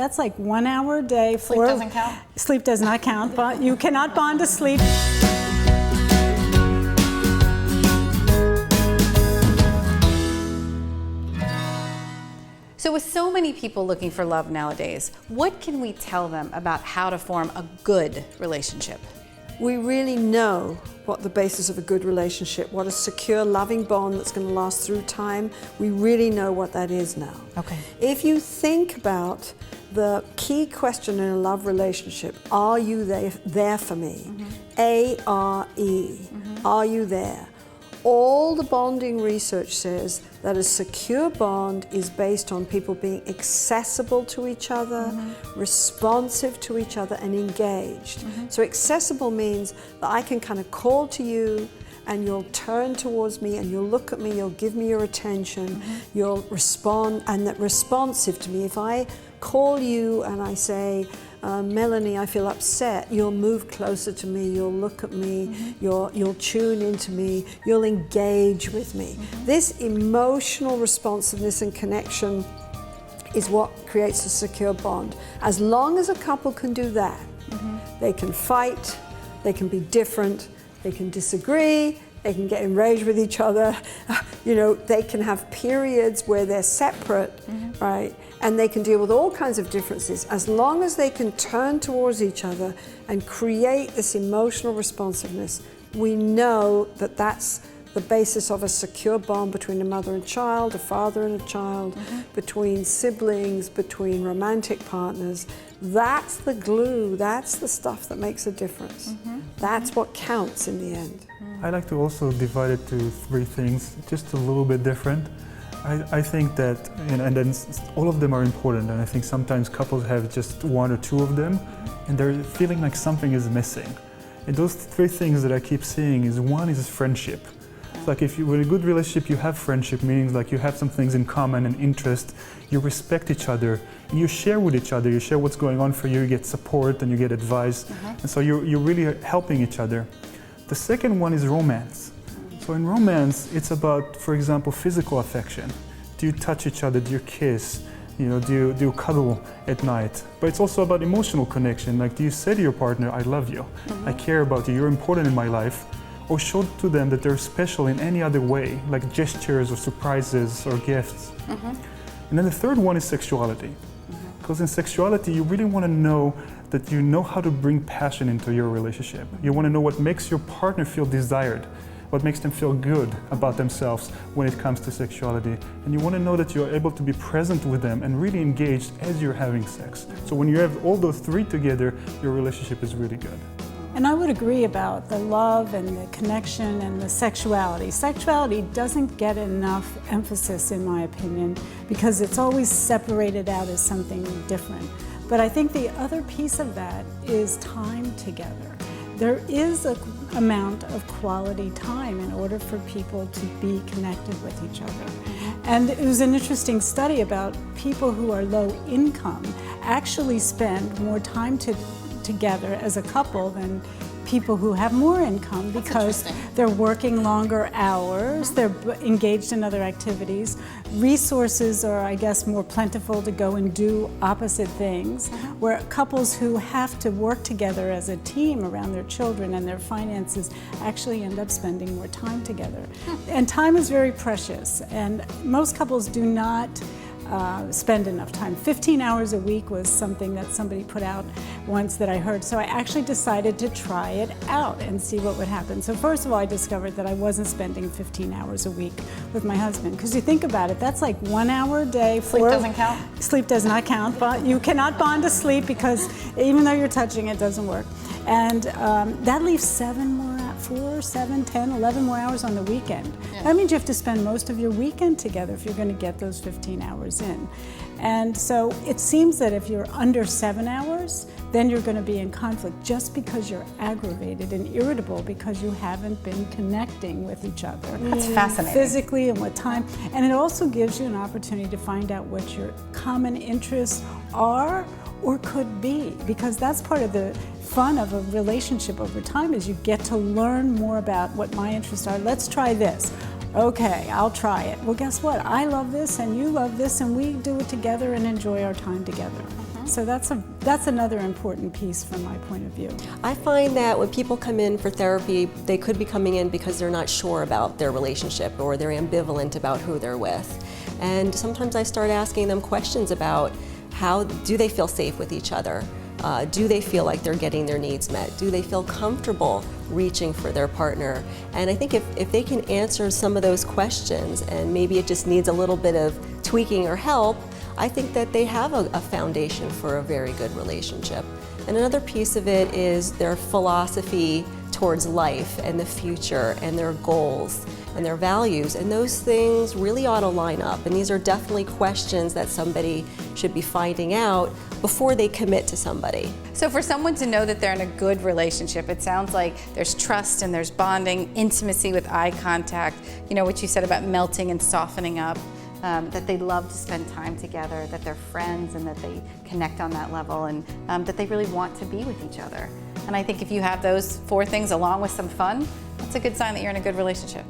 That's like 1 hour a day. Sleep doesn't count? Sleep does not count, but you cannot bond to sleep. So with so many people looking for love nowadays, what can we tell them about how to form a good relationship? We really know what the basis of a good relationship, what a secure, loving bond that's going to last through time. We really know what that is now. Okay. If you think about the key question in a love relationship, are you there for me? A-R-E, are you there? All the bonding research says that a secure bond is based on people being accessible to each other, responsive to each other, and engaged. So accessible means that I can kind of call to you and you'll turn towards me and you'll look at me, you'll give me your attention, you'll respond, and that responsive to me. If I call you and I say, Melanie, I feel upset, you'll move closer to me, you'll look at me, you'll tune into me, you'll engage with me. This emotional responsiveness and connection is what creates a secure bond. As long as a couple can do that, they can fight, they can be different, they can disagree, they can get enraged with each other, you know, they can have periods where they're separate, right? And they can deal with all kinds of differences. As long as they can turn towards each other and create this emotional responsiveness, we know that that's the basis of a secure bond between a mother and child, a father and a child, between siblings, between romantic partners. That's the glue, that's the stuff that makes a difference. That's what counts in the end. I like to also divide it to 3 things, just a little bit different. I think that, and then all of them are important, and I think sometimes couples have just 1 or 2 of them, and they're feeling like something is missing. And those 3 things that I keep seeing is, 1 is friendship. It's like if you're in a good relationship, you have friendship, meaning like you have some things in common and interest, you respect each other, and you share with each other, you share what's going on for you, you get support and you get advice, and so you're really helping each other. The second one is romance. So in romance, it's about, for example, physical affection. Do you touch each other? Do you kiss? You know, do you cuddle at night? But it's also about emotional connection. Like, do you say to your partner, I love you, I care about you, you're important in my life? Or show to them that they're special in any other way, like gestures or surprises or gifts. And then the third one is sexuality. Because in sexuality, you really want to know that you know how to bring passion into your relationship. You want to know what makes your partner feel desired, what makes them feel good about themselves when it comes to sexuality. And you want to know that you're able to be present with them and really engaged as you're having sex. So when you have all those 3 together, your relationship is really good. And I would agree about the love and the connection and the sexuality. Sexuality doesn't get enough emphasis, in my opinion, because it's always separated out as something different. But I think the other piece of that is time together. There is an amount of quality time in order for people to be connected with each other. And it was an interesting study about people who are low income actually spend more time together as a couple than people who have more income, because they're working longer hours, they're engaged in other activities. Resources are, I guess, more plentiful to go and do opposite things, where couples who have to work together as a team around their children and their finances actually end up spending more time together. And time is very precious, and most couples do not spend enough time. 15 hours a week was something that somebody put out once that I heard. So I actually decided to try it out and see what would happen. So first of all, I discovered that I wasn't spending 15 hours a week with my husband. Because you think about it, that's like 1 hour a day. Sleep doesn't count? Sleep does not count, but you cannot bond to sleep because even though you're touching, it doesn't work. And that leaves 4, 7, 10, 11 more hours on the weekend. That means you have to spend most of your weekend together if you're going to get those 15 hours in. And so it seems that if you're under 7 hours, then you're going to be in conflict just because you're aggravated and irritable because you haven't been connecting with each other. That's fascinating. Physically and with time. And it also gives you an opportunity to find out what your common interests are or could be, because that's part of the fun of a relationship over time, is you get to learn more about what my interests are. Let's try this. Okay, I'll try it. Well, guess what? I love this and you love this, and we do it together and enjoy our time together. So that's another important piece from my point of view. I find that when people come in for therapy, they could be coming in because they're not sure about their relationship or they're ambivalent about who they're with. And sometimes I start asking them questions about how do they feel safe with each other? Do they feel like they're getting their needs met? Do they feel comfortable reaching for their partner? And I think if they can answer some of those questions, and maybe it just needs a little bit of tweaking or help, I think that they have a foundation for a very good relationship. And another piece of it is their philosophy towards life and the future and their goals and their values, and those things really ought to line up. And these are definitely questions that somebody should be finding out before they commit to somebody. So for someone to know that they're in a good relationship, it sounds like there's trust and there's bonding, intimacy with eye contact, you know, what you said about melting and softening up, that they love to spend time together, that they're friends and that they connect on that level, and that they really want to be with each other. And I think if you have those 4 things along with some fun, that's a good sign that you're in a good relationship.